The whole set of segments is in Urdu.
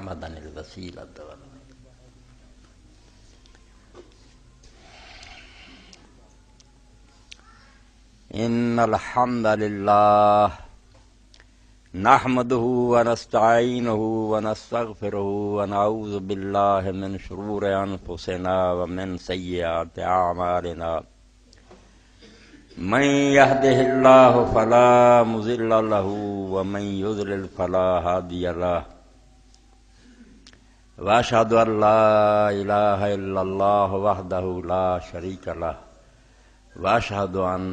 مدن الوسیلۃ ان الحمد للہ نحمده ونستعینه ونستغفره ونعوذ باللہ من شرور انفسنا ومن سیئات اعمالنا من يهده الله فلا مضل له ومن يضلل فلا هادي له واشهد ان لا اله الا الله وحده لا شريك له واشهد ان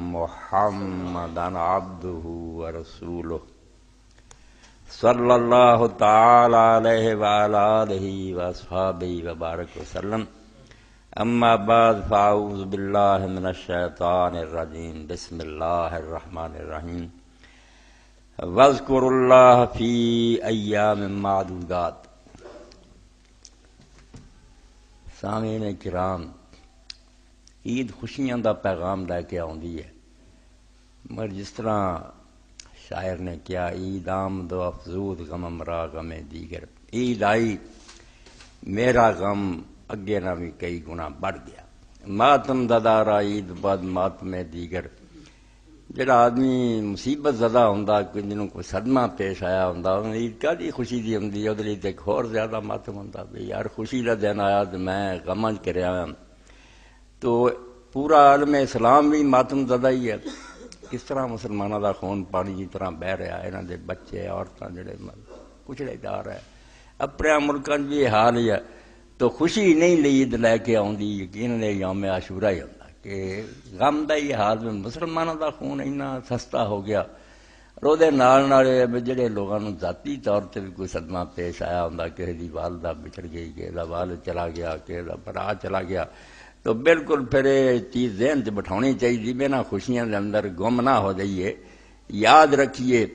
محمدا عبده ورسوله صلی اللہ تعالی علیہ وعلی آلہ واصحابہ وبارک وسلم اما بعد فاعوذ باللہ من الشیطان الرجیم بسم اللہ الرحمن الرحیم واذکروا اللہ فی ایام معدودات۔ سامعین کرام، عید خوشیاں دا پیغام لے کے آندی ہے، مگر جس طرح شاعر نے کیا عید آمد و افزود غم امرا غم دیگر، عید آئی میرا غم اگے نہ بھی کئی گنا بڑھ گیا، ماتم زدہ عید بعد ماتم دیگر۔ جڑا آدمی مصیبت زدہ ہوندا، جنہوں کوئی صدمہ پیش آیا ہوندا، عید کدی خوشی دی ہوندی ہے، ادھر ایک ہور زیادہ ماتم ہوندا بھی یار خوشی دا دن آیا تو میں غماں کریا ہوں۔ تو پورا عالم اسلام بھی ماتم زدہ ہی ہے۔ کس طرح مسلمانوں دا خون پانی کی طرح بہ رہا ہے، انہاں دے بچے عورتاں جڑے کچھڑے جا رہے ہیں، اپنے ملکاں بھی یہ حال ہی ہے۔ تو خوشی نہیں عید لے کے آندی، یقیناً یوم عاشورہ ہی ہوندا کہ غم دا ہی حال میں مسلمانوں دا خون اتنا سستا ہو گیا، اور وہ جڑے لوگوں نوں ذاتی طور تے بھی کوئی صدمہ پیش آیا ہوندا، کسی دی والدہ بچڑ گئی، کسی دا والد چلا گیا، کسی دا بھرا چلا گیا، تو بالکل پھر یہ چیز ذہن سے بٹھانی چاہیے بھی نا، خوشیاں دے اندر گم نہ ہو جائیے۔ یاد رکھیے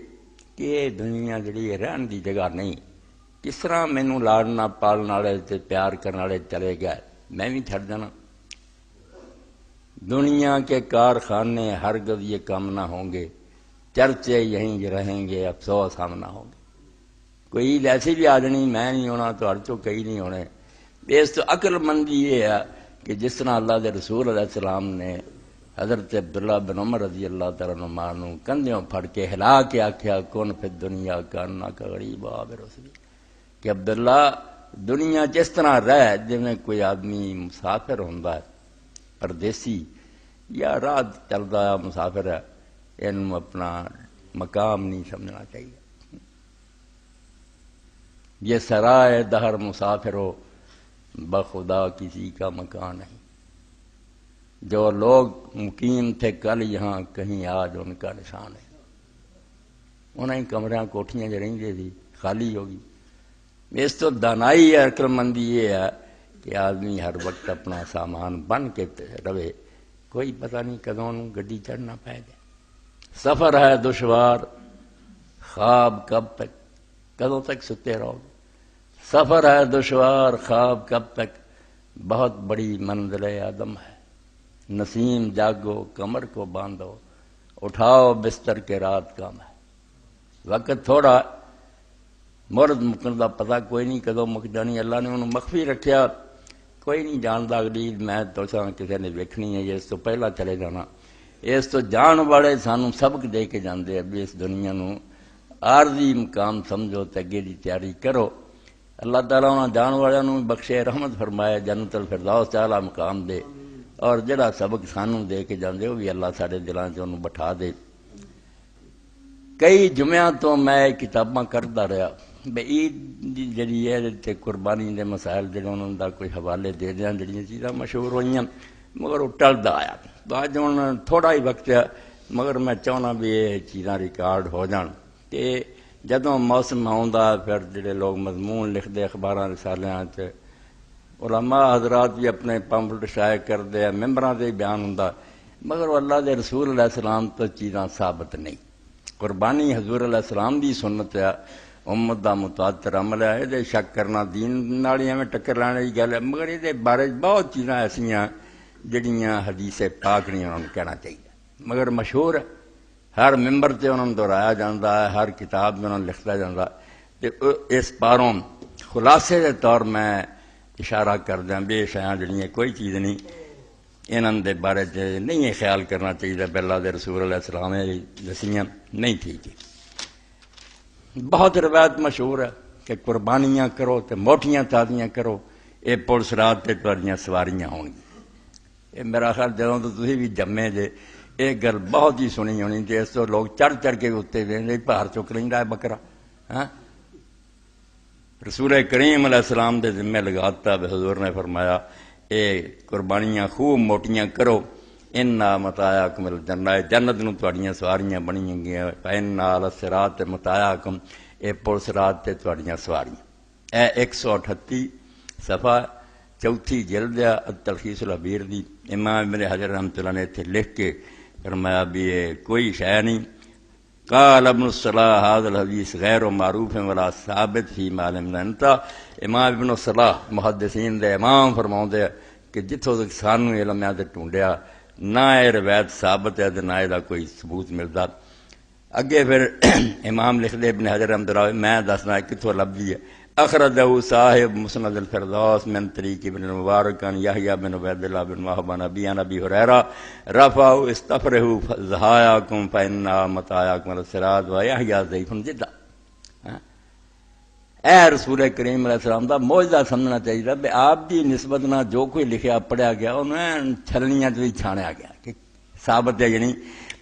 کہ یہ دنیا جڑی رہن دی جگہ نہیں۔ کس طرح مینوں لاڑنا پالن والے تے پیار کرنے والے چلے گئے، میں بھی چھڑ جانا۔ دنیا کے کارخانے ہرگز یہ کم نہ ہوں گے، چرچے یہیں رہیں گے، افسوس ہم نہ ہوں گے۔ کوئی عید ایسی بھی آ جانی، میں نہیں ہونا تو ہر چو کئی نہیں ہونے۔ اس تو عقل مندی یہ ہے کہ جس طرح اللہ دے رسول علیہ السلام نے حضرت عبداللہ بن عمر رضی اللہ تعالیٰ عنہ کندھیوں پھڑ کے ہلا کے آکھیا کن فی الدنیا کانک غریب آب رسول، کہ عبداللہ دنیا جس طرح رہ جویں کوئی آدمی مسافر ہوندا ہے، پردیسی یا راہ چلدا مسافر ہے، انہوں اپنا مقام نہیں سمجھنا چاہیے۔ یہ سرائے دہر مسافر ہو بخدا کسی کا مکان نہیں، جو لوگ مقیم تھے کل یہاں کہیں آج ان کا نشان ہے۔ انہیں کمریاں کوٹھیاں جو رہیں تھی خالی ہوگی۔ اس تو دانائی ہے، عقل مندی یہ ہے کہ آدمی ہر وقت اپنا سامان بن کے رہے، کوئی پتہ نہیں کدوں گڈی چڑھنا پائے گا۔ سفر ہے دشوار خواب کب تک، کدوں تک ستے رہو گے۔ سفر ہے دشوار خواب کب تک، بہت بڑی منزل آدم ہے۔ نسیم جاگو کمر کو باندھو، اٹھاؤ بستر کے رات کم ہے۔ وقت تھوڑا، مرد مکن دا پتہ کوئی نہیں کدوں مک جانی۔ اللہ نے انہوں مخفی رکھیا، کوئی نہیں جاندا اگلی میں تو کسی نے ویکھنی ہے، اس تو پہلا چلے جانا۔ اس تو جان والے سانوں سبق دے کے جاندے ہیں بھی اس دنیا نو عارضی مقام سمجھو تے اگے دی تیاری کرو۔ اللہ تعالیٰ انہاں جان والوں بخشے رحمت فرمائے، جنت الفردوس اعلیٰ مقام دے، اور جڑا سبق سانوں دے کے جاندے وہ بھی اللہ سارے دلاں چ انہوں بٹھا دے۔ کئی جمعیاں تو میں کتاباں کرتا رہا بے عید جڑی ہے تے قربانی دے مسائل جڑے انہوں دا کوئی حوالے دے دیاں جڑیاں چیزاں مشہور ہوئیاں، مگر وہ ٹلدا آیا۔ تو اج ہن تھوڑا ہی وقت ہے، مگر میں چاہنا بھی یہ چیزاں ریکارڈ ہو جان کہ جدوں موسم آوندا پھر جڑے لوگ مضمون لکھتے اخباراں رسالیاں تے علماء حضرات بھی اپنے پمفلٹ شائع کرتے ہیں، ممبراں دے بیان ہوندا، مگر وہ اللہ دے رسول علیہ السلام تو چیزاں ثابت نہیں۔ قربانی حضور علیہ السلام دی سنت ہے، امت دا متواتر عمل ہے، یہ شک کرنا دین نالی میں ٹکر لانے کی گل ہے، مگر یہ بارے بہت چیزاں ایسیاں جڑیاں حدیث پاک نہیں انہوں نے کہنا چاہیے، مگر مشہور ہے، ہر ممبر تے انہوں نے دہرایا جاتا ہے، ہر کتاب میں انہوں نے لکھتا جاتا ہے۔ اس پاروں خلاصے کے طور میں اشارہ کر دیا بھی یہ شیاں جڑیاں کوئی چیز نہیں، انہوں دے بارے نہیں یہ خیال کرنا چاہیے کہ اللہ دے رسول علیہ السلام نے دسیاں نہیں ٹھیک ہے۔ بہت روایت مشہور ہے کہ قربانیاں کرو تو موٹیاں تازیاں کرو، یہ پولیس رات تے تہاڈیاں سواریاں ہون گی۔ یہ میرا خیال جدوں تو تسی بھی جمے جے یہ گل بہت ہی سنی ہونی کہ اس تو لوگ چڑھ چڑھ کے اتنے ویندے بھار چک لیندا ہے بکرا۔ ہاں رسول کریم علیہ السلام دے ذمہ لگاتا، حضور نے فرمایا اے قربانیاں خوب موٹیاں کرو، انا متاعکم الجنہ، جنت نوں تہاڈیاں سواریاں بنی گیاں، فإنا علی الصراط متاعکم، اے پل صراط تے تہاڈیاں سواریاں۔ اے 138 صفحہ چوتھی جلد ہے التلخیص الحبیر دی، امام ابن حجر رحمۃ اللہ نے اتنے لکھ کے فرمایا بھی یہ کوئی شے نہیں۔ قال ابن الصلاح هذا الحدیث غیر معروف ولا ثابت فی ما لم انتا، امام ابن الصلاح محدثین دے امام فرماؤندے کہ جتھوں تک سانو علم ہے تے ڈھونڈیا نہ یہ روایت ثابت ہے نہ یہ کوئی ثبوت ملتا۔ اگے پھر امام لکھ دے ابن حجر رحمۃ اللہ میں دسنا کتھوں لبھی ہے، اخرجہ صاحب مسند الفردوس من طریق ابن المبارک عن یحییٰ بن عبید اللہ بن وہب عن ابی ہریرہ رفعہ استفرہوا ضحایاکم فإنا متاعکم علی الصراط ویحییٰ ضعیف جدا۔ اے رسول کریم علیہ السلام دا معجزہ سمجھنا چاہیے کہ آپ دی نسبت نہ جو کوئی لکھیا پڑھیا گیا انہیں چھلنیاں بھی چھاڑیا گیا کہ ثابت ہے یعنی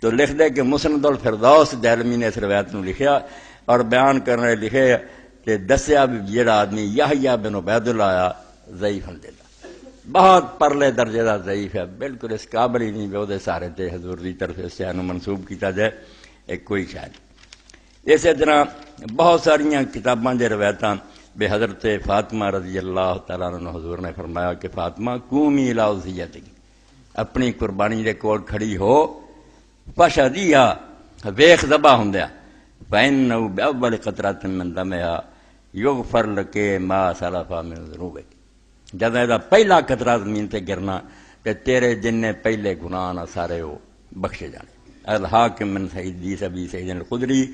تو لکھ دے کہ مسند الفردوس دہلوی نے اس روایت نو لکھیا اور بیان کرنے لکھے کہ دسیا بھی جڑا آدمی یحییٰ بن عبید اللہ آیا ضعیف جدا، بہت پرلے درجے کا ضعیف ہے، بالکل اس قابل ہی نہیں وہ سارے تے حضور کی طرف اس شے نو منسوب کیتا جائے ایک کوئی شاید۔ اسی طرح بہت ساریاں کتاباں دے روایتاں بے حضرت فاطمہ رضی اللہ تعالیٰ عنہ حضور نے فرمایا کہ فاطمہ قومی الی اضحیتک، اپنی قربانی دے کول کھڑی ہو، فشہدیھا ویکھ ذبح ہوندیا، فإنہ بأول قطرۃ من دمہا یغفر لک ما سلف من ذنوبک، جد دا پہلا قطرہ زمین تے گرنا تے تیرے جن پہلے گناہ نہ سارے وہ بخشے جانے۔ الحاکم من حدیث ابی سعید الخدری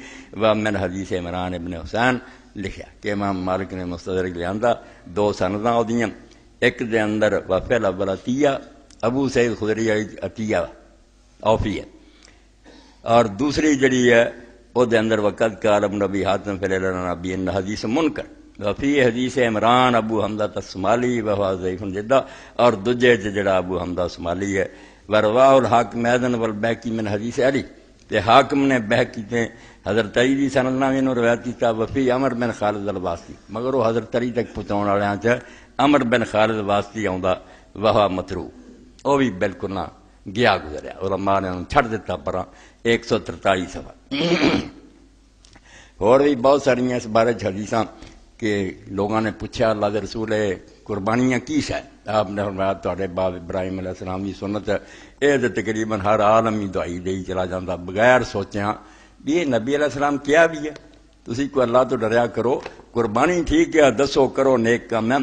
و من حدیث عمران ابن حسین لکھیا کہ امام مالک نے مستدرک لیاندا دو سنداں اودیاں، ایک دے اندر وفعل اول عطیہ ابو سعید خدری عطیہ اوفی ہے، اور دوسری جڑی ہے او دے اندر وقت قال ابن ابی حاتم فی النبی ان حدیث منکر وفی حدیث عمران ابو حمزہ الصومالی وہو ضعیف جدا، اور دجے جڑا ابو حمزہ الصومالی ہے ورواہ الحاکم ایضا والبیہقی من حدیث علی، تے حاکم نے بہقی تے حضرت علی دی سند نال انہوں روایت کیتا وفی عمر بن خالد الواسطی، مگر وہ حضرت علی تک پہنچاؤن والےاں چ عمر بن خالد الواسطی آوندا وہو متروک، وہ بھی بالکل نہ گیا گزریا، علماء نے انہوں چھڑ دیتا پراں 143 صفحہ۔ اور بھی بہت ساری اس بارے حدیثاں کہ لوگوں نے پوچھا اللہ دے رسول قربانیاں کی شے، آپ نے فرمایا تہاڈے باپ ابراہیم علیہ السلام کی سنت ہے، یہ تقریباً ہر عالم ہی دعائی دے چلا جاتا بغیر سوچیاں بھی یہ نبی علیہ السلام کیا بھی ہے، تسی کو اللہ تو ڈریا کرو، قربانی ٹھیک ہے دسو کرو نیک کام ہے،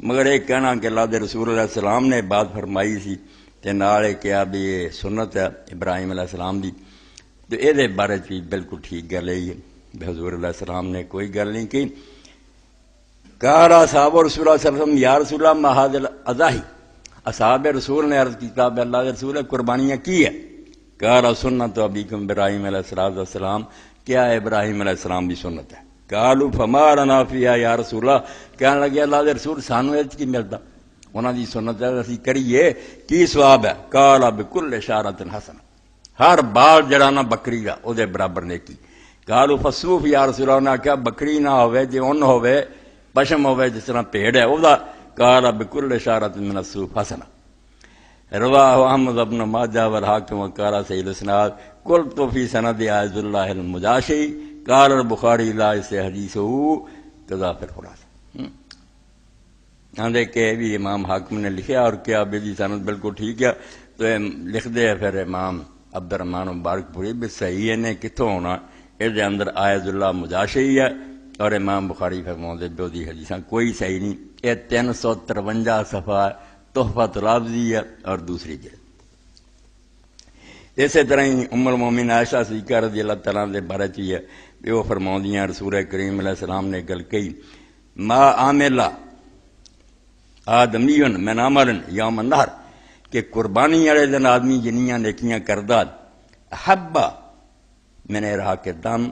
مگر ایک کہنا کہ اللہ دے رسول علیہ السلام نے بات فرمائی سی تے نال کیا بھی یہ سنت ہے ابراہیم علیہ السلام دی، تو یہ بارے بھی بالکل ٹھیک گل ہے، حضور علیہ السلام نے کوئی گل نہیں کی۔ قال اصحاب رسول اللہ صلی اللہ علیہ وسلم یا رسول اللہ ما ھذا الاضاحی، اصحاب رسول نے عرض کیتا اللہ کے رسول قربانیاں کی ہے؟ قال سنت ابیکم ابراہیم علیہ السلام، کیا ابراہیم علیہ السلام کی سنت ہے؟ قالوا فما لنا فیھا یا رسول اللہ، کہنے لگے اللہ کے رسول سانو اس کی ملتا، انہاں دی سنت ہے اسی کریے کی ثواب ہے؟ قال بکل اشارۃ حسنہ، ہر بال جڑا نہ بکری دا او دے برابر نیکی۔ قالوا فصوف یا رسول اللہ، نے کہا بکری نہ ہوے جے اون ہوے پشم ہوے جس طرح بھیڑ ہے او دا، قال بکل اشارۃ من الصوف حسنہ۔ رواہ احمد بن ماجہ والحاکم وقال صحیح الاسناد قلت فی سند عز اللہ المجاشی قال البخاری لا سے حدیثہ کذا فی الخلاصہ، آندے کہ بھی امام حاکم نے لکھا اور کیا بھی سند بالکل ٹھیک ہے، تو لکھ دے پھر امام عبد الرحمن مبارک پوری بھی صحیح نے کتوں ہونا، اس دے اندر آیت اللہ مجاشی ہے، اور امام بخاری فرماؤندے بھی دی حدیثاں کوئی صحیح نہیں، یہ 353 صفحہ تحفۃ العابدی ہے اور دوسری جلد۔ اسی طرح ہی ام المومنین عائشہ صدیقہ رضی اللہ تعالیٰ دے بارے چی ہے کہ وہ فرماؤندیاں رسول کریم علیہ السلام نے گل کہی ما عاملہ آدمیون من عمل یوم النہر کہ قربانی والے دن آدمی جنیاں نیکیاں کردہ حبا میں نے رہا کہ دم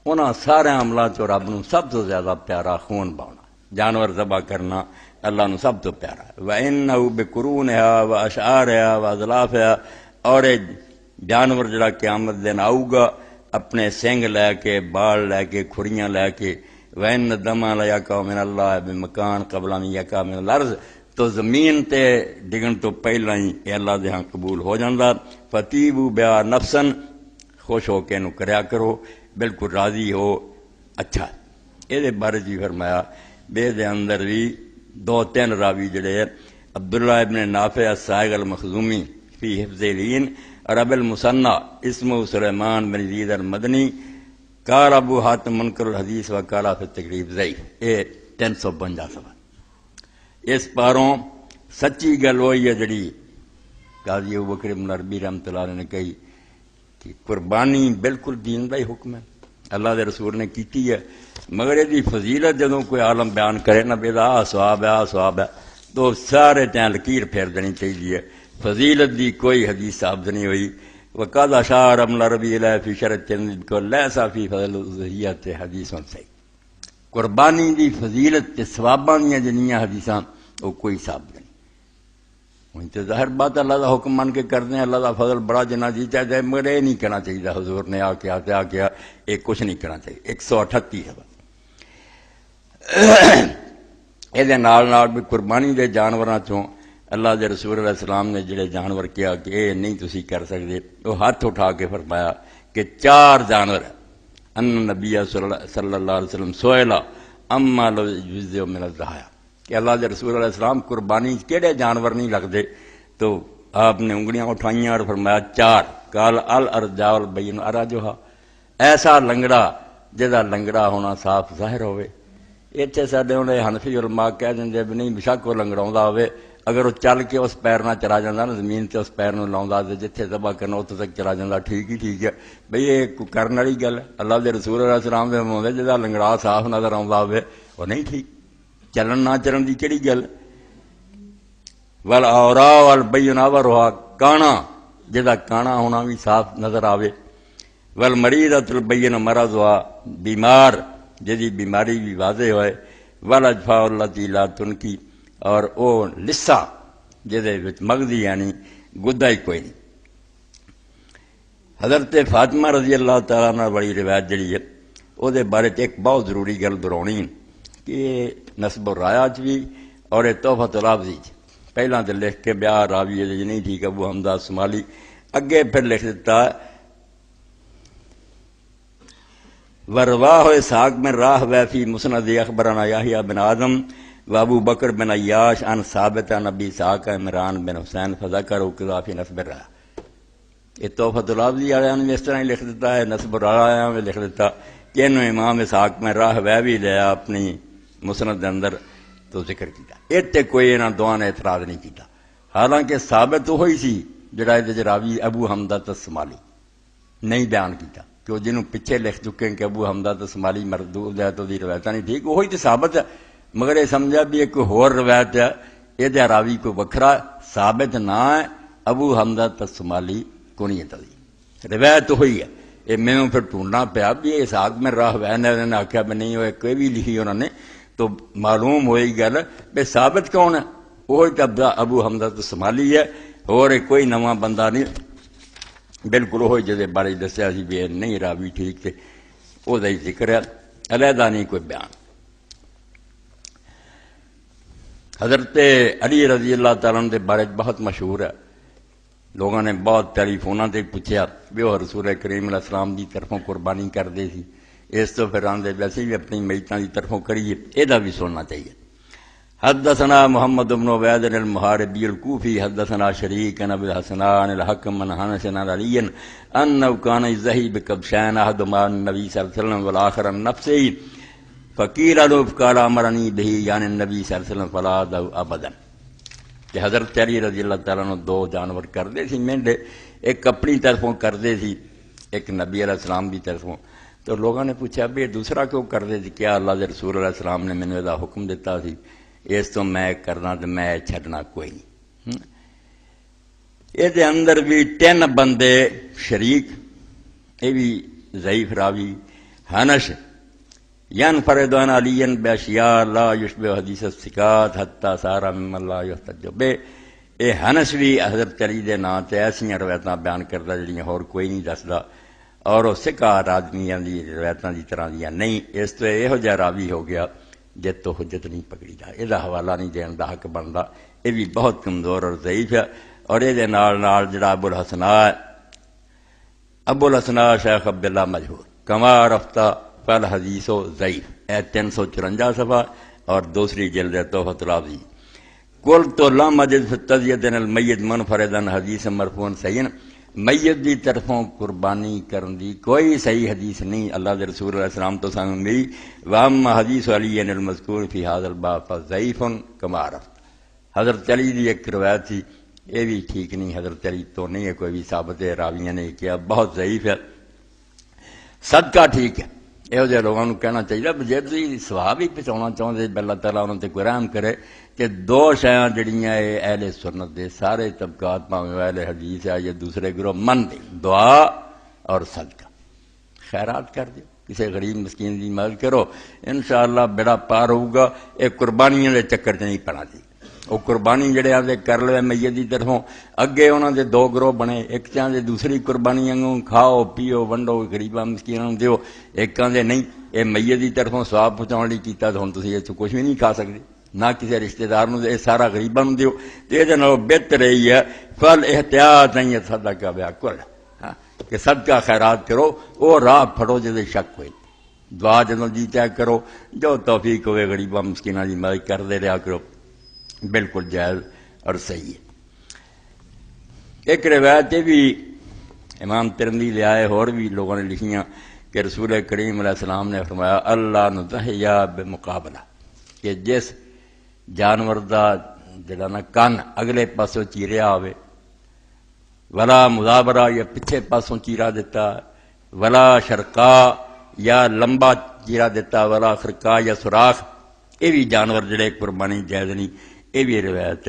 انہاں سارے عملات چ رب نو سب تو زیادہ پیارا خون باؤنا جانور ذبح کرنا اللہ نو سب تو پیارا وَإِنَّهُ بِقُرُونِهَا وَأَشْعَارِهَا وَأَظْلَافِهَا اور جانور جڑا قیامت دن آؤ گا اپنے سینگ لے کے بال لے کے کھڑیاں لے کے وَإِنَّ الدَّمَ لَيَقَعُ مِنَ اللَّهِ بِمَكَانٍ قَبْلَ أَن يَقَعَ مِنَ الْأَرْضِ تو زمین تے ڈگن تو پہلا ہی یہ اللہ دے ہاں قبول ہو جاندا فَتِيبُوا بِهَا نَفْسًا خوش ہو کے نو کریا کرو بالکل راضی ہو اچھا یہ بارے جی فرمایا بے دے اندر بھی دو تین راوی جڑے عبداللہ ابن نافع السائغ المخزومی فی حفظ العین اور ابو المثنى اسمہ سلیمان بن یزید المدنی قال ابو حاتم منکر الحدیث وقال فی التقریب ضعیف یہ 352 سوا اس پاروں سچی گل ہوئی ہے جڑی قاضی ابوبکر بن عربی رحمۃ اللہ علیہ نے کہی کہ قربانی بالکل دین کا ہی حکم ہے اللہ دے رسول نے کیتی ہے مگر یہ فضیلت جدوں کوئی عالم بیان کرے نہ بے آ سواب ہے تو سارے ٹائم لکیر پھیر دینی چاہیے فضیلت دی کوئی حدیث ثابت نہیں ہوئی وقال اشار ابن عربی علیہ فی شرح الترمذی کو لیسا فی فضل الضحیۃ حدیث صحیح قربانی دی فضیلت تے ثواباں دیاں جنیاں حدیثاں وہ کوئی ثابت نہیں وہیں تو ظاہر بات اللہ دا حکم مان کے کرتے ہیں اللہ دا فضل بڑا جنہ جی چاہتا ہے مگر یہ نہیں کرنا چاہیے حضور نے آ کیا ایک کچھ نہیں کرنا چاہیے 138 ہے یہ بھی قربانی دے جانوراں چوں اللہ دے رسول علیہ السلام نے جڑے جانور کیا کہ یہ نہیں تسی کر سکتے وہ ہاتھ اٹھا کے فرمایا کہ 4 جانور ان نبی صلی اللہ علیہ وسلم سوئلا اما لو یجزئ من الضحایا کہ اللہ دے رسول علیہ السلام قربانی کیڑے جانور نہیں لگتے تو آپ نے انگلیاں اٹھائیاں اور فرمایا 4 قال الارجاء البین اراجھا ایسا لنگڑا جہاں لنگڑا ہونا صاف ظاہر ہوئے اتنے سارے انہیں حنفی علماء کہہ دیں بھی نہیں بشک وہ لنگڑا ہوئے اگر وہ چل کے اس پیر نہ چلا جاتا نا زمین سے اس پیر لاؤں تو جتنے ذبح کرنا اتنے تک چلا جاتا ٹھیک ہے بھئی یہ کرنے والی گل ہے اللہ دے رسول علیہ السلام دے فرماؤندے جہاں لنگڑا صاف نظر آتا ہوئے وہ نہیں ٹھیک چلن نہ چلن کی کہڑی گل والاوراء والبین اورھا کانا جہاں کانا ہونا بھی صاف نظر آوے والمریضۃ البین مرضھا بیمار جہی بیماری بھی واضح ہوئے والاجفاء التی لا تنکی اور او لسا جہدے وچ مغزی یعنی گدا ہی کوئی نہیں حضرت فاطمہ رضی اللہ تعالیٰ عنہ بڑی روایت جڑی ہے وہ دے بارے ایک بہت ضروری گل دہرانی کہ نسب و رایات بھی اور تحفۃ العابدی پہلا تو لکھ کے بیاہ راوی جی نہیں ٹھیک ابو حمزہ الصومالی اگے پھر لکھ دیتا ورواہ اسحاق بن راہ ویفی مسند اخبرنا یحییٰ بن آدم و ابو بکر بن عیاش عن ثابت عن ابی اسحاق عمران بن حسین فذکروا کذا فی نسب الراہ یہ تحفۃ العابدی والے نے اس طرح ہی لکھ دیتا ہے نسب الراہ میں لکھ دیتا کہ انہوں امام اسحاق میں راہ وے بھی لیا اپنی مسند اندر تو ذکر کیا اتنے کوئی انہاں دعا نے اعتراض نہیں کیتا حالانکہ ثابت وہی سی جڑا یہ راوی ابو حمزہ الصومالی نہیں بیان کیتا کہ وہ جنہوں پیچھے لکھ چکے ہیں کہ ابو حمزہ الصومالی مردود ہے تو دی روایت نہیں ٹھیک وہی تو ثابت ہے مگر یہ سمجھا بھی ایک ہور روایت ہے یہ راوی کو وکھرا ثابت نہ ہے ابو حمزہ الصومالی کو نہیں ہے روایت ہوئی ہے یہ میں پھر ڈھونڈنا پیا بھی یہ اسحاق میں راہ وین ہے انہوں نے آخیا بھی نہیں ہوئے کوئی بھی لکھی انہوں نے تو معلوم ہوئی گل بھی ثابت کون ہے وہی تو ابو حمزہ الصومالی ہے اور کوئی نواں بندہ نہیں بالکل وہی جہدے بارے دسیا سی بھی نہیں راوی ٹھیک تھے وہ ذکر ہے علیحدہ نہیں کوئی بیان حضرت علی رضی اللہ تعالیٰ عنہ کے بارے بہت مشہور ہے لوگوں نے بہت ٹیلی فونوں سے پوچھا بھی وہ رسول کریم علیہ السلام کی طرفوں قربانی کرتے سی اس تو پھر آدھے ویسے بھی اپنی میتوں کی طرفوں کریے یہ بھی سننا چاہیے حدثنا محمد بن عبید المحاربی الکوفی حدثنا شریک عن ابی الحسنان الحکم عن انس عن علی انه كان يزهي بكبشين احدهما النبي صلی اللہ علیہ وسلم والآخر عن نفسه فقیل له قال امرني به يعني النبي صلی اللہ علیہ وسلم فلا ادعو ابدا کہ حضرت علی رضی اللہ تعالیٰ عنہ 2 جانور کرتے سی مینڈے ایک اپنی طرفوں کرتے سی ایک نبی علیہ السلام کی طرفوں تو لوگوں نے پوچھا بھی یہ دوسرا کیوں کر دے جی؟ کیا اللہ کے رسول علیہ السلام نے مینوں یہ حکم دیتا سی اس تو میں کرنا تو میں چھڈنا کوئی نہیں. یہ اندر بھی 3 بندے شریک، یہ بھی ضعیف راوی حنش ينفرد عن علي بأشياء لا يشبه حدیث الثقات حتى صار ممن لا يحتج به. یہ حنش بھی حضرت علی دے نام تے ایسیاں روایتاں بیان کردا جڑیاں ہور کوئی نہیں دسدا، اور وہ ثقات آدمیاں دی روایتاں دی طرح دیاں نہیں. اس تو یہو جہا راوی ہو گیا جت تو حجت نہیں پکڑی دا، یہ حوالہ نہیں دین دا حق بندا. یہ بھی بہت کمزور اور ضعیف ہے. اور یہ نال جڑا ابو الحسناء شیخ عبداللہ مجہور کما رفتہ فل حدیث و ضعیف، 354 صفحہ اور دوسری جلد تحفۃ العافی. کل تو لم اجد فی التضیۃ المیت منفردا حدیث مرفوع صحیح. میت دی طرفوں قربانی کرن دی کوئی صحیح حدیث نہیں اللہ دے رسول علیہ السلام تو سامنے ملی. واما حدیث علی المذکور فی ھذا الباب فضعیف کما عرفت. حضرت علی دی ایک روایت تھی، یہ بھی ٹھیک نہیں، حضرت علی تو نہیں ہے، کوئی بھی ثابت ہے، راویوں نے کیا بہت ضعیف ہے. صدقہ ٹھیک ہے. یہو جہے لوگوں کو کہنا چاہیے جی تھی سواب ہی پہنچانا چاہتے اللہ تعالیٰ انہوں تے کوئی رحم کرے کہ 2 شیاں جڑیاں اہل سنت دے سارے طبقات پاویں اہل حدیث ہے یا دوسرے گروہ من دے، دعا اور صدقہ. خیرات کر دو، کسی غریب مسکین دی مدد کرو، انشاءاللہ بیڑا پار ہوگا. یہ قربانیاں دے چکر چ نہیں پڑنا چاہیے. وہ قربانی جڑے آتے کر لے میت دی طرفوں، اگے انہوں دے 2 گروہ بنے، ایک چاہتے دوسری قربانی انگوں کھاؤ پیو ونڈو غریباں مسکیناں دیو، ایک آدھے نہیں یہ میت دی طرفوں ثواب پہنچاؤن لئی کیتا تو ہن تسی اس کچھ بھی نہیں کھا سکتے، نہ کسی رشتہ دار نوں، یہ سارا غریباں نوں دیو. تے اے دے نال بہتر یہی ہے فل احتیاط نہیں صدقہ بیاکل، کہ صدقہ خیرات کرو، وہ راہ پھڑو جدے شک ہوئے. دعا جدوں جی چاہے کرو، جو توفیق ہوئے غریباں مسکیناں دی مدد کردے رہا کرو، بالکل جائز اور صحیح ہے. ایک روایت بھی امام ترمذی لے آئے، اور بھی لوگوں نے لکھیاں کہ رسول کریم علیہ السلام نے فرمایا اللہ نضحیا بمقابلہ، کہ جس جانور دا جڑا نا کن اگلے پاسوں چیریا ہوئے، ولا مزابرہ یا پچھے پاسوں چیرا دیتا، ولا شرقا یا لمبا چیرا دیتا، ولا خرقا یا سوراخ، یہ بھی جانور جڑے قربانی جائز نہیں. یہ بھی روایت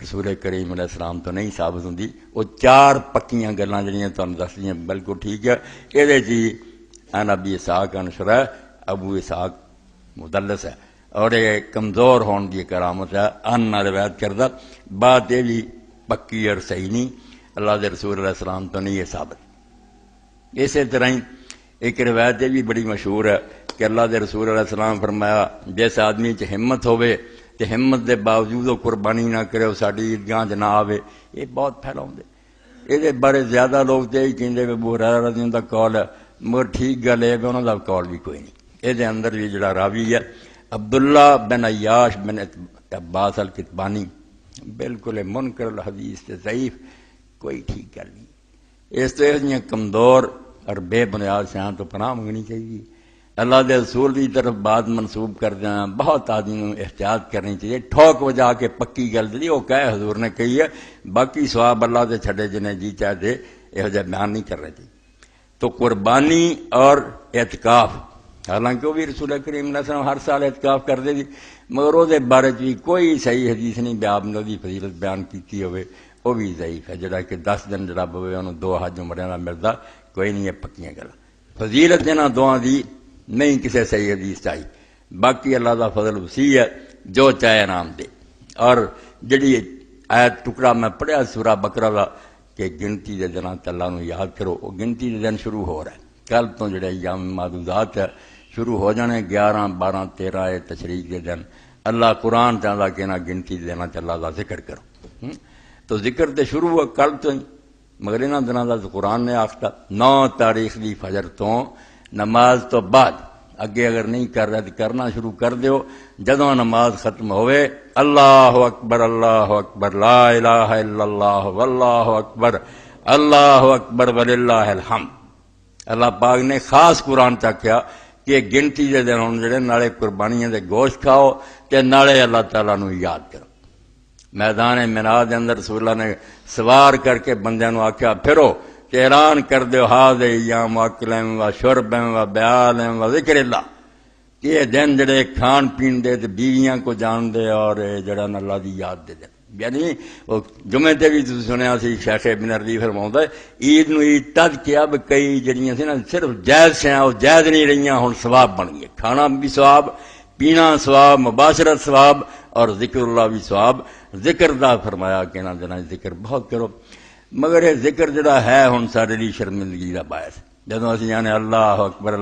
رسول کریم علیہ السلام تو نہیں ثابت ہوندی. وہ 4 پکیاں گلاں جڑیاں تانوں دس دیاں بالکل ٹھیک ہے. یہ جی ان ابی اسحاق ان شرح ابو اسحاق مدلس ہے، اور یہ کمزور ہون دی کرامت ہے، ان روایت کردہ بات یہ بھی پکی اور صحیح نہیں، اللہ دے رسول علیہ السلام تو نہیں یہ ثابت. اسی طرح ہی ایک روایت یہ بھی بڑی مشہور ہے کہ اللہ دے رسول علیہ السلام فرمایا جس آدمی چ ہمت ہوئے تے ہمت دے باوجود وہ قربانی نہ کرے، وہ ساڈی عیدگاہ چ نہ آوے. یہ بہت پھیلاؤں دے، یہ بارے زیادہ لوگ تو یہی کہتے کہ ابو ہریرہ رضی اللہ عنہ دا قول ہے، مگر ٹھیک گل ہے کہ انہوں دا قول بھی کوئی نہیں. یہ اندر بھی جڑا راوی ہے عبداللہ بن عیاش بن عباس الکتبانی، بالکل منکر الحدیث تے ضعیف، کوئی ٹھیک گل نہیں. اس تو یہ کمزور اور بے بنیاد شان تو پناہ منگنی چاہیے. اللہ دے رسول کی طرف بات منسوب کر دینا بہت آدمی احتیاط کرنی چاہیے. ٹھوک وجا کے پکی گل دی وہ کہے حضور نے کہی ہے، باقی ثواب اللہ دے چھڑے جنہیں جی چاہے دے، یہ جہ بیان نہیں کر رہے تھے. تو قربانی اور اعتکاف، حالانکہ وہ بھی رسول کریم علیہ السلام ہر سال اعتکاف کرتے تھے، مگر وہ بارے بھی کوئی صحیح حدیث نہیں بیاب دی فضیلت بیان کیتی ہوئے، وہ بھی ضعیف ہے. جڑا کہ 10 دن جڑا ہوئے انہوں 2 حج عمرے نہ ملتا، کوئی نہیں ہے پکیاں گل. فضیلت انہاں دعا دی نہیں کسی صحیح حدیث چاہیے. باقی اللہ دا فضل وسیع ہے، جو چاہے انعام دے. اور جڑی آیت ٹکڑا میں پڑھیا سورہ بقرہ دا کہ گنتی دے دناں اللہ نو یاد کرو، وہ گنتی دے دن شروع ہو رہا ہے. کل تو جڑے ایام معدودات ہے شروع ہو جانے، 11 12 13 تشریق کے دن. اللہ قرآن چاہتا کہ نہ گنتی دے دناں اللہ دا ذکر کرو. تو ذکر تے شروع ہوا کل تو ہی، مگر انہاں دناں دا قرآن نے آختا 9 تاریخ دی فجر تو نماز تو بعد، اگے اگر نہیں کر رہے تو کرنا شروع کر دیو. جدوں نماز ختم ہوئے اللہ اکبر لا الہ الا اللہ واللہ اکبر وللہ الحمد. اللہ پاک نے خاص قرآن چاکیا کہ گنتی دے دن ہوں جڑے نالے قربانیاں دے گوشت کھاؤ تے نالے اللہ تعالیٰ نو یاد کرو. میدان مینا دے اندر رسول اللہ نے سوار کر کے بندیاں نو آکھیا پھرو اعلان کر دو ہاذ ایام اکلم و شربم و بیالم و ذکر اللہ کہ یہ دن جڑے کھان پین دے تے بیویاں کو جان دے اور جڑا اللہ دی یاد دے دن یعنی وہ جمعے تے بھی تسی سنیا سی شیخ ابن عربی فرماوندا ہے عید نو عید تد کیا بھی کئی جڑیاں سی نا صرف جائز سے وہ جائز نہیں رہیاں ہن ثواب بن گئے کھانا بھی ثواب پینا ثواب مباشرت ثواب اور ذکر اللہ بھی ثواب ذکر دا فرمایا کہ نا جنا ذکر بہت کرو مگر یہ ذکر جڑا ہے ہن سارے لیے شرمندگی دا باعث جدوں اسی یعنی اللہ اکبر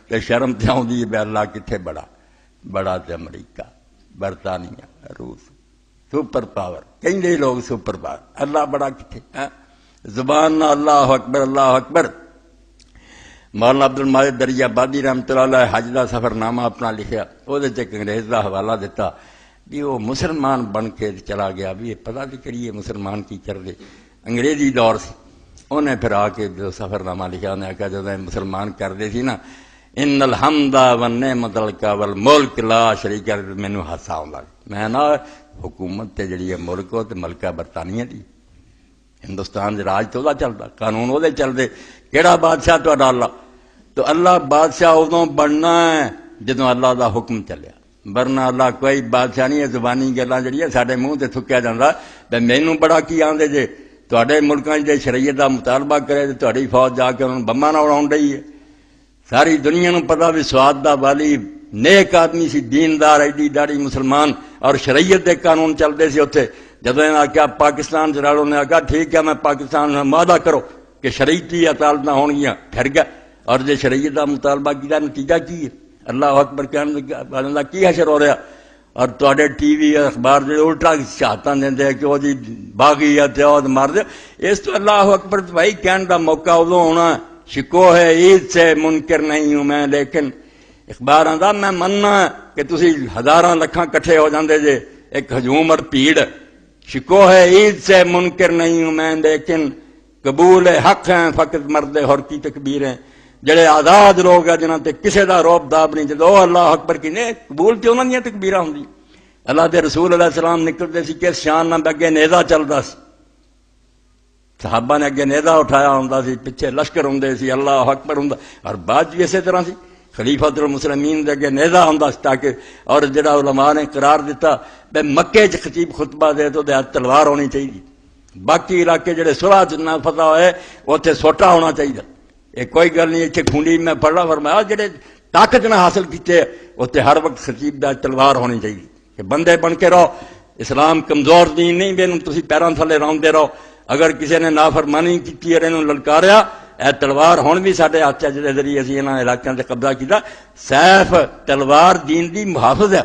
تے شرم تے آوندی ہے اللہ کتھے بڑا تے امریکہ برطانیہ روس سپر پاور کہیں لوگ سپر پاور اللہ بڑا کتنے زبان نہ اللہ اکبر مولانا عبد الماجد دریا بادی رحمۃ اللہ علیہ حج کا سفر نامہ اپنا لکھا وہ ایک انگریز کا حوالہ دیتا بھی وہ مسلمان بن کے چلا گیا بھی یہ پتہ بھی کریے مسلمان کی کر دے انگریزی دور سے انہیں پھر آ کے جو سفر نامہ لکھا انہیں کہا جب مسلمان کر دے سی نا ان الحمد والنعمت لک والملک لا شریک مینوں ہاسا آਉਂਦਾ میں نا حکومت تے جڑی ہے ملک تے ملکہ برطانیہ دی ہندوستان دے راج تو چلتا قانون وہ چلتے کہڑا بادشاہ تہاڈا اللہ تو اللہ بادشاہ ادوں بننا ہے جدوں اللہ دا حکم چلیا ورنہ اللہ کوئی بادشاہ نہیں ہے زبانی گلاں جڑیاں ساڈے منہ تے تھکیا جاندا تے مینوں بڑا کی آندے جے تہاڈے ملکاں دے شریعت دا مطالبہ کرے تے تہاڈی فوج جا کے انہاں بماں نال اڑاؤن ڈئی ہے ساری دنیا نوں پتہ بھی سواد دا والی نیک آدمی سی دیندار ایڈی داڑھی مسلمان اور شریعت دے قانون چلتے سی اتنے جدوں انہاں آخیا پاکستان سے رلو نے آخیا ٹھیک ہے میں پاکستان معاہدہ کرو کہ شریعتی عدالتاں ہون گیاں پھر گیا اور جے شریعت دا مطالبہ کیتا نتیجہ کی ہے اللہ اکبر کہنے والوں کا کی حشر ہو رہا اور تواڈے ٹی وی اخبار جڑے الٹا شہادتاں دیندے ہیں کہ وہ جی باغی ہے تے وہ مار دے اس تو اللہ اکبر بھائی کہنے دا موقع ادوں ہونا شکو ہے عید سے منکر نہیں ہوں میں لیکن اخبار آندا میں مننا کہ تسی ہزاراں لکھاں کٹھے ہو جاندے جے ایک ہجوم اور بھیڑ شکو ہے عید سے منکر نہیں ہوں میں لیکن قبول حق ہیں فقط مرد ہور کی تکبیریں جڑے آزاد لوگ ہیں جنہاں تے کسے دا روب داب نہیں جدو اللہ اکبر کی نے قبول تے انہاں دیاں تکبیراں ہوندی اللہ دے رسول علیہ السلام نکلتے سی کس شان نال اگے نیزا چلدا سی صحابہ نے اگے نیزا اٹھایا ہوندا سی پیچھے لشکر ہوندے سی اللہ اکبر ہوندا اور بعد بھی اسی طرح سی خلیفۃ المسلمین دے اگے نیزا ہوندا سی تاکہ اور جڑا علماء نے قرار دیتا بے مکے چ خطیب خطبہ دے تو دے ہاتھ تلوار ہونی چاہیے باقی علاقے جڑے صلح جنا فتح ہوئے اوتھے سوٹا ہونا چاہیے یہ کوئی گل نہیں اتنے کھونڈی میں پڑھنا فرمایا جڑے طاقت نہ حاصل کیتے اتنے ہر وقت خطیب دا تلوار ہونی چاہیے کہ بندے بن کے رہو اسلام کمزور دین نہیں بے تسی پیراں تھلے روندے رہو اگر کسی نے نافرمانی کی اور انہوں للکاریا اے تلوار ہون بھی سارے ہاتھ جہاں ذریعے اسی انہاں علاقوں سے قبضہ کیتا سیف تلوار دین دی محافظ ہے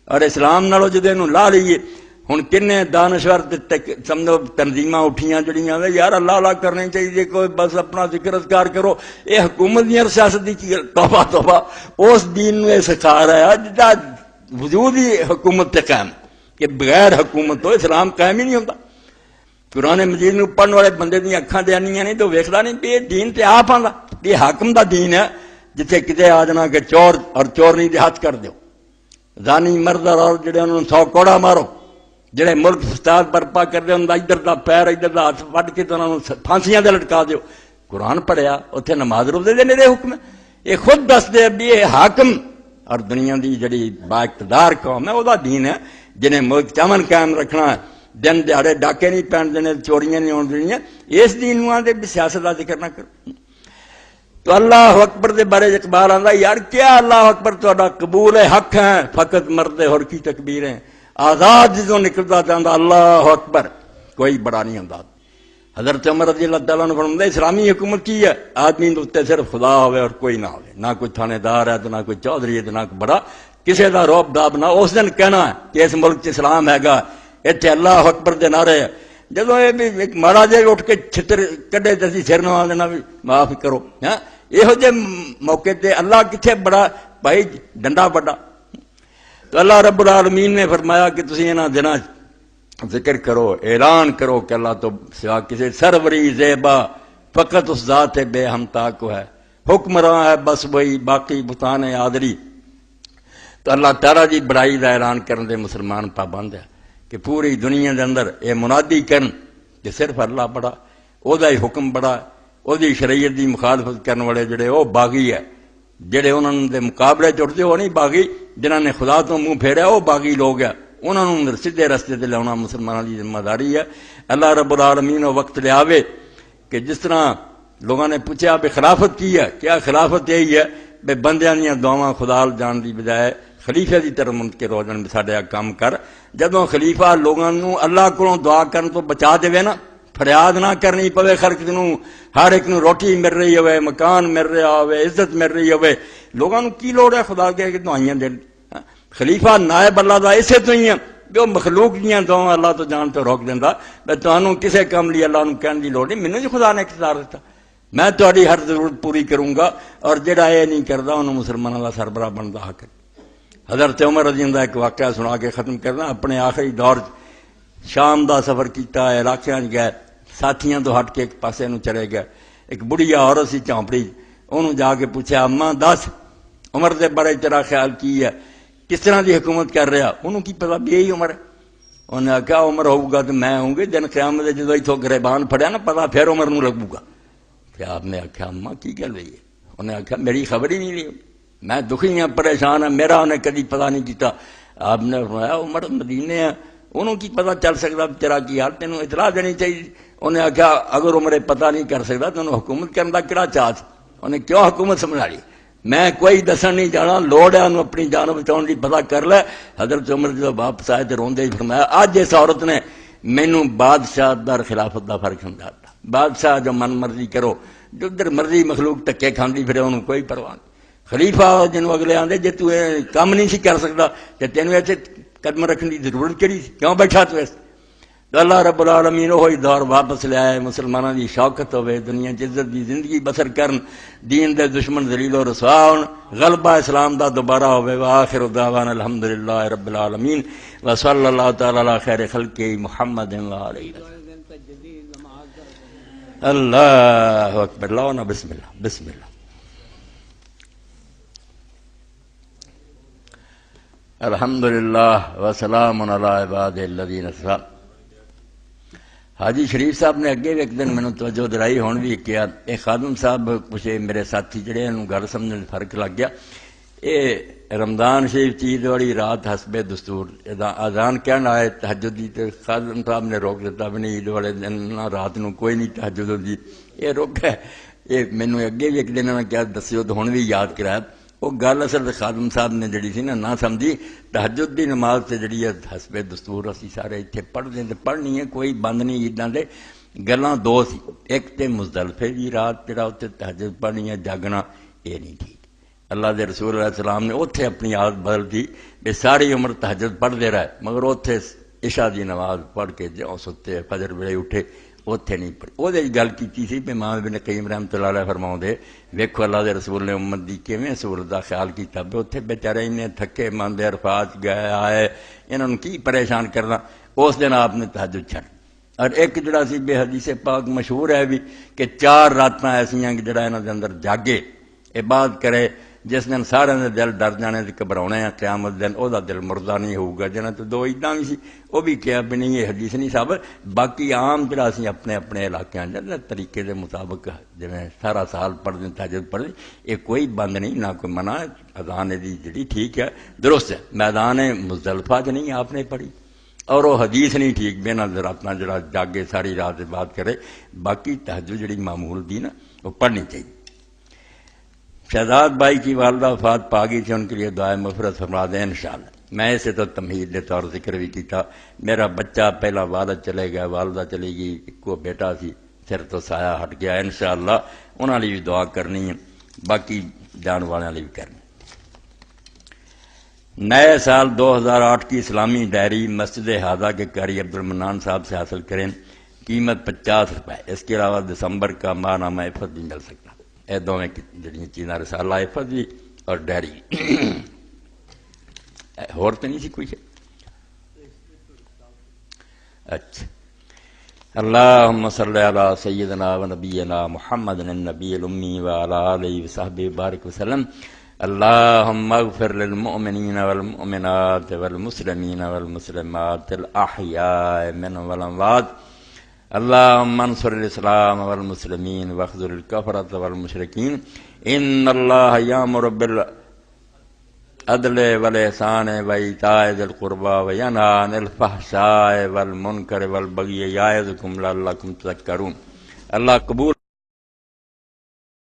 اور اسلام نالوں جدے انہوں لا لیے ہن کنے دانشور سمجھو تنظیماں اٹھیاں جڑیاں یار اللہ اللہ کرنے چاہیے کوئی بس اپنا ذکر اذکار کرو یہ حکومت دی سیاست دی توبہ توبہ اس دین نو سکھا رہا ہے جدا وجود ہی حکومت تے قائم کہ بغیر حکومت تو اسلام قائم ہی نہیں ہوتا قرآن مجید نو پڑھن والے بندے دی اکھاں تے آنیاں نہیں تو ویکھدا نہیں کہ دین تے آپ آندا یہ حاکم دا دین ہے جتھے کتے آ جانا کہ چور اور چور نہیں دے ہاتھ کر دیو زانی مرد اور جڑے انہوں 100 کوڑا مارو جڑے ملک فساد برپا کر دے انہوں ادھر دا پیر ادھر دا ہاتھ وڈ کے تو انہوں پھانسیاں دے لٹکا دیو قرآن پڑھیا اتنے نماز روزے دے میرے حکم یہ خود دس دے بھی یہ حاکم اور دنیا دی جڑی با اقتدار قوم ہے وہ دا دین ہے جنہیں ملک چامن قائم رکھنا ہے دن دیہڑے ڈاکے نہیں پہن دینے چوریاں نہیں ہون دینیاں اس دین نو آندے بھی سیاست دا ذکر نہ کرو تو اللہ اکبر دے بارے اقبال آندا یار کیا اللہ اکبر تہاڈا قبول حق ہے فقط مرد ہور کی تکبیریں آزاد جدوں نکلدا جاندا اللہ اکبر کوئی بڑا نہیں ہوندا حضرت عمر رضی اللہ تعالیٰ عنہ فرماتے اسلامی حکومت کی ہے آدمی دے اوتے صرف خدا ہوئے اور کوئی نہ ہوئے نہ کوئی تھانے دار ہے نہ کوئی چودھری ہے نہ کوئی بڑا کسی دا روب داب نہ اس دن کہنا ہے کہ اس ملک اسلام ہے گا اتنے اللہ اکبر دے نعرے جدو یہ بھی ایک ماڑا جے اٹھ کے چھتر کڈے تے اسی سر نوا دینا بھی معاف کرو ہاں یہو جے موقع تے اللہ کتنے بڑا بھائی ڈنڈا بڑا تو اللہ رب العالمین نے فرمایا کہ تسی انہاں دناں ذکر کرو اعلان کرو کہ اللہ تو سوا کسی سروری زیبا فقط اس ذات بے ہمتا کو ہے حکمراں ہے بس وہی باقی بتان آدری تو اللہ تعالیٰ دی بڑائی دا اعلان کرن دے مسلمان پابند ہے کہ پوری دنیا دے اندر یہ منادی کرن کہ صرف اللہ بڑا وہ حکم بڑا ہے، وہ شریعت کی مخالفت کرنے والے جڑے وہ باغی ہے، جڑے انہوں دے مقابلے چڑھتے وہ نہیں باغی، جنہوں نے خدا تو منہ پھیریا وہ باغی لوگ ہے، انہوں نے سیدھے رستے تے لاؤنا مسلمانوں کی ذمہ داری ہے۔ اللہ رب العالمین وہ وقت لے آوے کہ جس طرح لوگوں نے پوچھا بھی خلافت کی ہے، کیا خلافت یہی ہے بے بندیاں دیاں دعاواں خدا جان دی بجائے خلیفے دی طرف منتقل ہو جان، ساڈا کام کر۔ جدوں خلیفہ لوگوں نو اللہ کو دعا کرن تو بچا دے نا، فریاد نہ کرنی پوے خلق نو، ہر ایک نو روٹی مل رہی ہوئے، مکان مل رہا ہوئے، عزت مل رہی ہوئے، لوگوں نو کی لوڑ ہے خدا کے دعائیاں دین؟ خلیفہ نائب اللہ دا اسے تو ہی ہے جو مخلوق دیاں دعاواں اللہ تو جان تو روک دیندا، میں تانوں کسے کام لیے اللہ نو کہن دی لوڑ نہیں، مینوں جو خدا نے اختیار دیتا، میں تہاڈی ہر ضرورت پوری کروں گا، اور جڑا یہ نہیں کردا انہوں مسلمانوں دا سربراہ بندا حق۔ حضرت عمر رضی اللہ ایک واقعہ سنا کے ختم کرنا، اپنے آخری دور شام دا سفر کیتا، علاقیاں گئے، ساتھیاں تو ہٹ کے ایک پاسے نو چلے گئے، ایک بڑھیا عورت سی چونپڑی، انہوں جا کے پوچھا اماں دس عمر دے بارے تیرا خیال کی ہے، کس طرح دی حکومت کر رہا؟ انہوں کی پتا بھی یہی عمر ہے؟ انہوں نے آخیا عمر ہوگا تو میں ہوں گی، دن قیامت جدو اتوں گریبان پھڑیا نا پتا پھر عمر نو لگوں گا۔ پھر آپ نے آخیا اماں کی گل ہوئی ہے؟ انہیں آخیا میری خبر ہی نہیں لی، میں دکھی ہوں پریشان ہوں، میرا انہیں کدی پتا نہیں کیتا۔ آپ نے فرمایا عمر مدینے ہے، انہوں کی پتا چل سکتا تیرا کی حال، تینوں اطلاع دینی چاہیے۔ انہیں آخیا اگر عمر پتا نہیں کر سکتا تو انہوں حکومت کرنے کا کہڑا چاہ سی؟ انہیں کیوں حکومت سمجھا لی؟ میں کوئی دسن نہیں جانا، لوڑ ہے انہوں اپنی جان بچاؤ کی پتا کر لے۔ حضرت عمر جب واپس آئے تو روندے ہی فرمایا اج اس عورت نے مینوں بادشاہ در خلافت دا فرق سمجھاتا۔ بادشاہ جو من مرضی کرو، جو در مرضی مخلوق ٹکے کھاندی پھرے انہوں کوئی پرواہ نہیں۔ خلیفہ جنوں اگلے آندے جے تو کام نہیں سی کر سکتا تے تینوں ایسے قدم رکھنے کی ضرورت کری سی، کیوں بیٹھا تو اس؟ تو اللہ رب العالمین وہی دور واپس لے آئے، مسلمانوں کی شوکت ہوئے، دنیا عزت دی زندگی بسر کرن، دین دے دشمن ذلیل و رسوا ہون، غلبہ اسلام دا دوبارہ ہوئے۔ وآخر دعوانا الحمدللہ رب العالمین وصلی اللہ تعالی علی خیر خلق محمد وآلہ اللہ اکبر۔ لاؤنا بسم اللہ بسم اللہ۔ الحمدللہ وسلام علی عباد الذین اصطفیٰ۔ حاجی شریف صاحب نے اگے بھی ایک دن میں توجہ دلائی، ہون بھی کیا، اے خادم صاحب کچھ میرے ساتھی جڑے انہوں گل سمجھنے میں فرق لگ گیا۔ اے رمضان شریف چیز والی رات حسب دستور اذان کہن آئے تہجد دی، تے خادم صاحب نے روک دیتا بھی نہیں عید والے دن رات نو کوئی نہیں تہجد ہوندی، یہ روک ہے۔ یہ مینوں اگے بھی ایک دن انہوں نے کیا دسیو تو ہن بھی یاد کرایا، وہ گل اصل خادم صاحب نے جڑی سی نا نہ سمجھی۔ تہجد دی نماز تے جڑی ہے حسب دستور اسی سارے اتنے پڑھتے تے پڑھنی ہے، کوئی بند نہیں عیداں دے۔ گلاں دو سی، ایک تے مزدلفے دی رات جڑا اتنے تہجد پڑھنی ہے جاگنا، یہ نہیں ٹھیک۔ اللہ دے رسول علیہ السلام نے اتنے اپنی عادت بدل دی بے ساری عمر تہجد پڑھتے رہے، مگر اتنے عشاء دی نماز پڑھ کے جو ستے فجر ویلے اٹھے اتنے نہیں پڑھی۔ وہ گل کی سی پہ امام ابن قیم رحمۃ اللہ علیہ فرماؤں دے ویکھو اللہ دے رسول نے امت دی کیویں سہولت دا خیال کیتا، بھی اتنے بیچارے انہیں تھکے ماندے عرفات گئے آئے، انہوں نے کی پریشان کرنا۔ اس دن آپ نے تہجد چھڑ، اور ایک جڑا سی بے حدیث پاک مشہور ہے بھی کہ 4 راتاں ایسیاں کہ جڑا انہاں دے اندر جاگے عبادت کرے، جس دن سارے دے دل ڈر جانے تے گھبراؤنے ہیں، قیامت دن او دا دل مردہ نہیں ہوگا۔ جنہاں تو 2 عیداں بھی سی وہ بھی کیا بھی نہیں، یہ حدیث نہیں صاحب۔ باقی عام جڑا سی اپنے اپنے علاقے اندر طریقے دے مطابق جویں سارا سال پڑھدے تہجد پڑھدے، یہ کوئی بند نہیں، نہ کوئی منع۔ اذان دی جڑی ٹھیک ہے درست ہے، میدان مزدلفہ چ نہیں آپ نے پڑھی، اور وہ حدیث نہیں ٹھیک بے نہ راتاں جڑا جاگے ساری رات بات کرے۔ باقی تہجد جڑی معمول دی نا وہ پڑھنی چاہیے۔ شہزاد بھائی کی والدہ وفات پا گئی تھی، ان کے لیے دعائے مغفرت فرما دیں انشاءاللہ۔ میں اسے تو تمہید کے طور ذکر بھی کیتا، میرا بچہ پہلا والد چلے گیا، والدہ چلی گئی، کو بیٹا سی، سر تو سایہ ہٹ گیا، انشاءاللہ انہاں لیے بھی دعا کرنی ہے، باقی جان والوں لیے بھی کرنی۔ نئے سال 2008 کی اسلامی ڈائری مسجد ہادہ کے قاری عبد المنان صاحب سے حاصل کریں، قیمت 50 روپے۔ اس کے علاوہ دسمبر کا ماہ نامہ عفت بھی مل سکتا۔ اے دونوں جڑی چیزاں رسالہ عفت بھی اور ڈائری اور تو نہیں سی کوئی ہے؟ اچھا، اللہم صلی علی سیدنا و نبینا محمد النبی الامی وعلی آلہ وصحبہ بارک وسلم۔ اللہم اغفر للمؤمنین والمؤمنات والمسلمین والمسلمات الاحیاء منهم والاموات اللهم انصر الاسلام والمسلمین واخذل الكفرة والمشرکین ان اللہ یامر بالعدل والإحسان وإیتاء ذی القربى وینہی عن الفحشاء والمنکر والبغی یعظکم لعلکم تذکرون۔ اللہ قبول